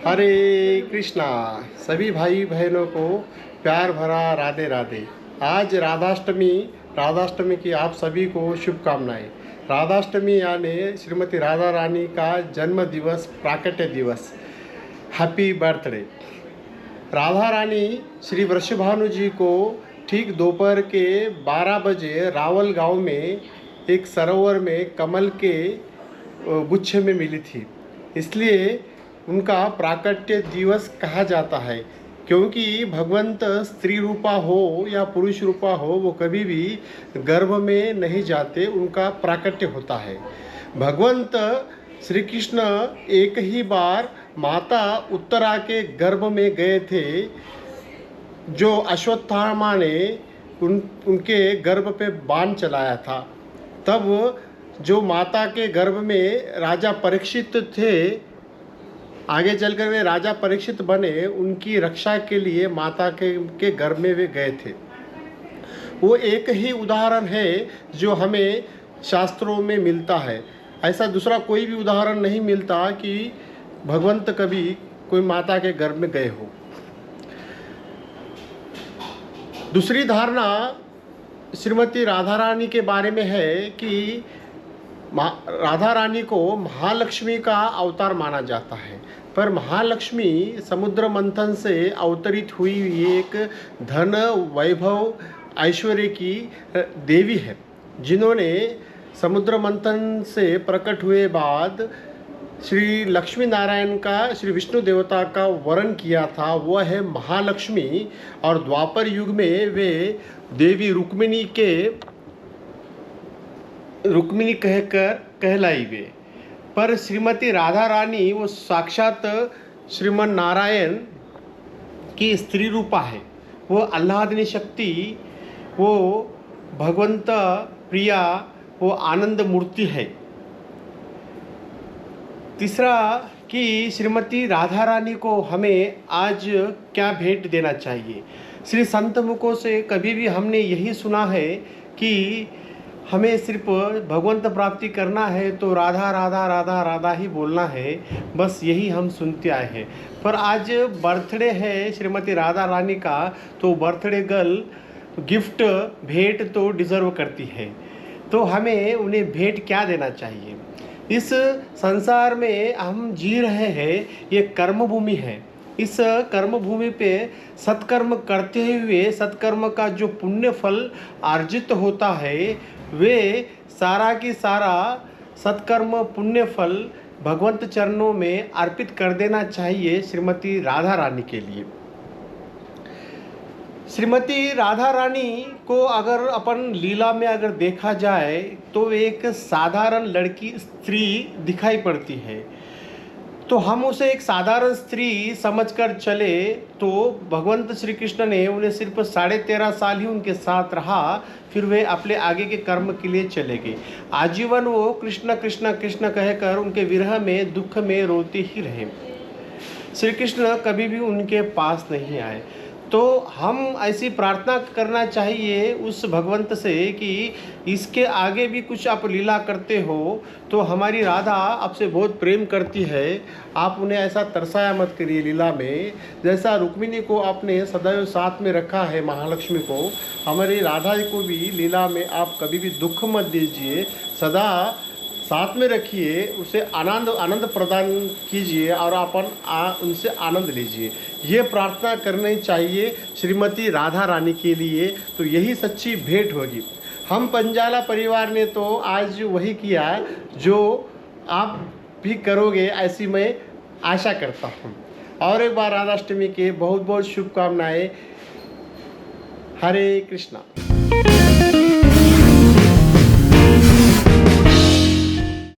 हरे कृष्णा। सभी भाई बहनों को प्यार भरा राधे राधे। आज राधाष्टमी की आप सभी को शुभकामनाएं। राधाष्टमी यानी श्रीमती राधा रानी का जन्म दिवस, प्राकट्य दिवस। Happy birthday. राधा रानी श्री वृषभानु जी को ठीक दोपहर के 12 बजे रावल गांव में एक सरोवर में कमल के गुच्छे में मिली थी, इसलिए उनका प्राकट्य दिवस कहा जाता है। क्योंकि भगवंत स्त्री रूपा हो या पुरुष रूपा हो, वो कभी भी गर्भ में नहीं जाते, उनका प्राकट्य होता है। भगवंत श्री कृष्ण एक ही बार माता उत्तरा के गर्भ में गए थे, जो अश्वत्थामा ने उनके गर्भ पे बाण चलाया था। तब जो माता के गर्भ में राजा परीक्षित थे, आगे चलकर वे राजा परीक्षित बने, उनकी रक्षा के लिए माता के गर्भ में वे गए थे। वो एक ही उदाहरण है जो हमें शास्त्रों में मिलता है। ऐसा दूसरा कोई भी उदाहरण नहीं मिलता कि भगवंत कभी कोई माता के गर्भ में गए हो। दूसरी धारणा श्रीमती राधा रानी के बारे में है कि राधा रानी को महालक्ष्मी का अवतार माना जाता है, पर महालक्ष्मी समुद्र मंथन से अवतरित हुई एक धन, वैभव, ऐश्वर्य की देवी है, जिन्होंने समुद्र मंथन से प्रकट हुए बाद श्री लक्ष्मी नारायण का, श्री विष्णु देवता का वरण किया था। वह है महालक्ष्मी। और द्वापर युग में वे देवी रुक्मिणी कहकर कहलाई वे। पर श्रीमती राधा रानी वो साक्षात श्रीमन नारायण की स्त्री रूपा है। वो आह्लादनी शक्ति, वो भगवंत प्रिया, वो आनंद मूर्ति है। तीसरा कि श्रीमती राधा रानी को हमें आज क्या भेंट देना चाहिए। श्री संत मुखों से कभी भी हमने यही सुना है कि हमें सिर्फ भगवंत प्राप्ति करना है तो राधा राधा राधा राधा ही बोलना है, बस यही हम सुनते आए हैं। पर आज बर्थडे है श्रीमती राधा रानी का, तो बर्थडे गर्ल गिफ्ट, भेंट तो डिज़र्व करती है। तो हमें उन्हें भेंट क्या देना चाहिए। इस संसार में हम जी रहे हैं, ये कर्म भूमि है। इस कर्म भूमि पे सत्कर्म करते हुए सत्कर्म का जो पुण्य फल अर्जित होता है, वे सारा की सारा सत्कर्म पुण्य फल भगवंत चरणों में अर्पित कर देना चाहिए श्रीमती राधा रानी के लिए। श्रीमती राधा रानी को अगर अपन लीला में अगर देखा जाए तो एक साधारण लड़की स्त्री दिखाई पड़ती है, तो हम उसे एक साधारण स्त्री समझकर चले तो भगवंत श्री कृष्ण ने उन्हें सिर्फ 13.5 साल ही उनके साथ रहा, फिर वे अपने आगे के कर्म के लिए चले गए। आजीवन वो कृष्ण कृष्ण कृष्ण कहकर उनके विरह में, दुख में रोते ही रहे। श्री कृष्ण कभी भी उनके पास नहीं आए। तो हम ऐसी प्रार्थना करना चाहिए उस भगवंत से कि इसके आगे भी कुछ आप लीला करते हो तो हमारी राधा आपसे बहुत प्रेम करती है, आप उन्हें ऐसा तरसाया मत करिए लीला में। जैसा रुक्मिणी को आपने सदैव साथ में रखा है महालक्ष्मी को, हमारी राधा जी को भी लीला में आप कभी भी दुख मत दीजिए, सदा साथ में रखिए, उसे आनंद प्रदान कीजिए और अपन उनसे आनंद लीजिए। ये प्रार्थना करनी चाहिए श्रीमती राधा रानी के लिए, तो यही सच्ची भेंट होगी। हम पंजाला परिवार ने तो आज वही किया जो आप भी करोगे, ऐसी मैं आशा करता हूँ। और एक बार राधाष्टमी के बहुत बहुत शुभकामनाएं। हरे कृष्णा।